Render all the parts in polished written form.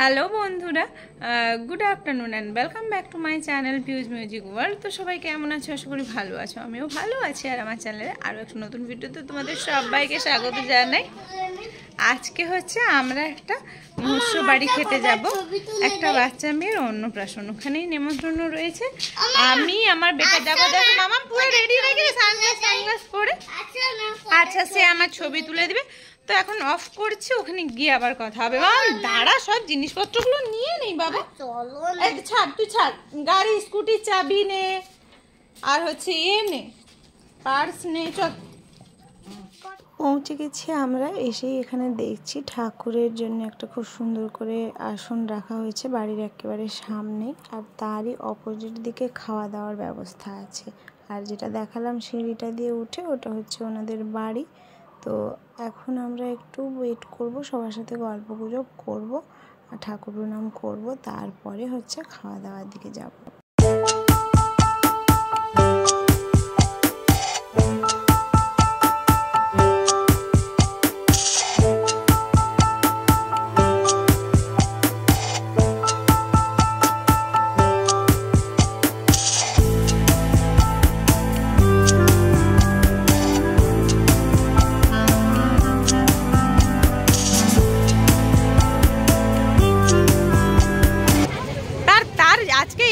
Hello বন্ধুরা, good afternoon and welcome back to my channel Piu's music world. তো সবাই কেমন আছো? আশা করি ভালো আছো, আমিও ভালো আছি। আর আমার চ্যানেলে আরও একটা নতুন ভিডিওতে তোমাদের সবাইকে স্বাগত জানাই। আজকে হচ্ছে আমরা একটা মৎস্য বাড়ি খেতে যাব, একটা বাচ্চা মেয়ের অন্নপ্রাশন, ওখানেই নেমন্ত্রণ রয়েছে। আমি আমার বেটা যাবো। দেখো মামা পুরো রেডি হয়ে গেছে, সানগ্লাস পরে। আচ্ছা, সে আমার ছবি তুলে দিবে। তো এখন অফ করছি, ওখানে গিয়ে আবার কথা হবে। দাঁড়া, সব জিনিসপত্রগুলো নিয়ে নেই বাবা। ছাড়, তুই ছাড়। গাড়ি স্কুটির চাবি নে, আর হচ্ছে নে, পার্স নে, চল। পৌঁছে গেছি আমরা। এসেই এখানে দেখছি ঠাকুরের জন্য একটা খুব সুন্দর করে আসন রাখা হয়েছে বাড়ির একেবারে সামনে, আর তারই অপোজিট দিকে খাওয়া দাওয়ার ব্যবস্থা আছে। আর যেটা দেখালাম সিঁড়িটা দিয়ে উঠে, ওটা হচ্ছে ওনাদের বাড়ি। তো এখন আমরা একটু ওয়েট করব, সবার সাথে গল্প গুজব করবো আর ঠাকুর প্রণাম করবো, তারপরে হচ্ছে খাওয়া দাওয়ার দিকে যাব। আজকে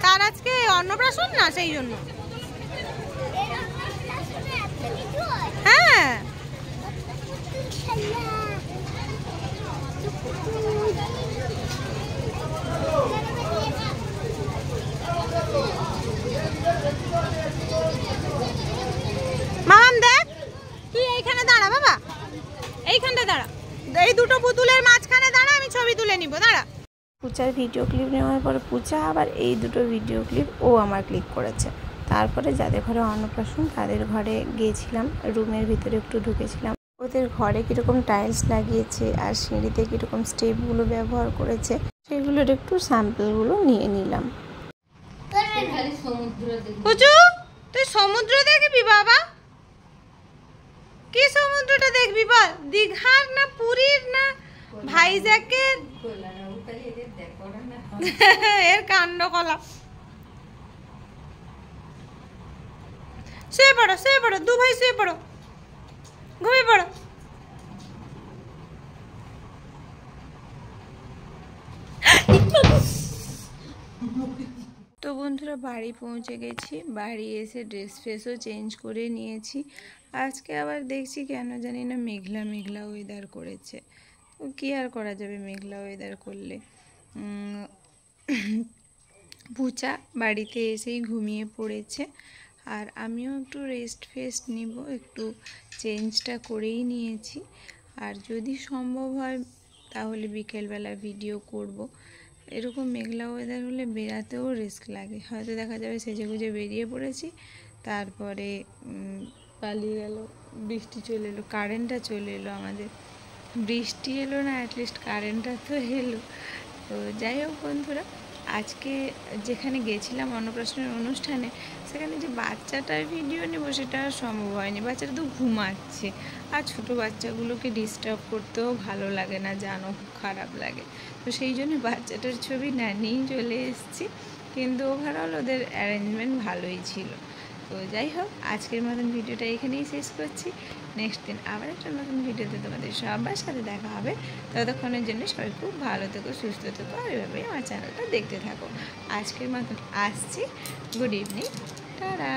তার আজকে অন্নপ্রাশন না, সেই জন্য। হ্যাঁ, মাম দেখ, তুই এইখানে দাঁড়া বাবা, এইখানটা দাঁড়া, এই দুটো পুতুলের মাঝখানে দাঁড়া, আমি ছবি তুলে নিব। দাঁড়া। পূজার ভিডিও ক্লিপ নেওয়ার পরে পূজা আবার এই দুটো ভিডিও ক্লিপ ও আমার ক্লিক করেছে। তারপরে যাদের ঘরে অন্নপ্রাশন তাদের ঘরে গিয়েছিলাম, রুমের ভিতরে একটু ঢুকেছিলাম। ওদের ঘরে কীরকম টাইলস লাগিয়েছে আর সিঁড়িতে কীরকম স্টেপগুলো ব্যবহার করেছে সেগুলোর একটু স্যাম্পলগুলো নিয়ে নিলাম। পুজু, তুই সমুদ্র দেখবি বাবা? কি সমুদ্রটা দেখবি বল? দীঘার না পুরীর না ভাইজ্যাকের? এর কাণ্ড কলা। শুয়ে পড়ো, শুয়ে পড়ো, দু ভাই শুয়ে পড়ো, ঘুমিয়ে পড়ো। তো বন্ধুরা, বাড়ি পৌঁছে গেছি। বাড়ি এসে ড্রেস ফ্রেসও চেঞ্জ করে নিয়েছি। আজকে আবার দেখছি কেন জানি না মেঘলা মেঘলা ওয়েদার করেছে। তো কী আর করা যাবে মেঘলা ওয়েদার করলে। পূজা বাড়িতে এসেই ঘুমিয়ে পড়েছে, আর আমিও একটু রেস্ট ফেস্ট নিব, একটু চেঞ্জটা করেই নিয়েছি। আর যদি সম্ভব হয় তাহলে বিকেলবেলা ভিডিও করব। এরকম মেঘলা ওয়েদার হলে বেরাতেও রিস্ক লাগে, হয়তো দেখা যাবে সেজে গুজে বেরিয়ে পড়েছি, তারপরে পালিয়ে গেল, বৃষ্টি চলে এলো, কারেন্টটা চলে এলো। আমাদের বৃষ্টি এলো না, অ্যাটলিস্ট কারেন্টটা তো এলো। তো যাই হোক বন্ধুরা, আজকে যেখানে গেছিলাম অন্নপ্রাশনের অনুষ্ঠানে, সেখানে যে বাচ্চাটার ভিডিও নেব সেটা আর সম্ভব হয়নি। বাচ্চাটা তো ঘুমাচ্ছে, আর ছোটো বাচ্চাগুলোকে ডিস্টার্ব করতেও ভালো লাগে না, জানো, খারাপ লাগে। তো সেই জন্য বাচ্চাটার ছবি না নিয়েই চলে এসেছি, কিন্তু ওভারঅল ওদের অ্যারেঞ্জমেন্ট ভালোই ছিল। তো যাই হোক, আজকের মতন ভিডিওটা এখানেই শেষ করছি। নেক্সট দিন আবার একটা নতুন ভিডিওতে তোমাদের সবার সাথে দেখা হবে। ততক্ষণের জন্য সবাই খুব ভালো থেকো, সুস্থ থেকো, আর এভাবেই আমার চ্যানেলটা দেখতে থাকো। আজকের মতন আসছি। Good evening, tata.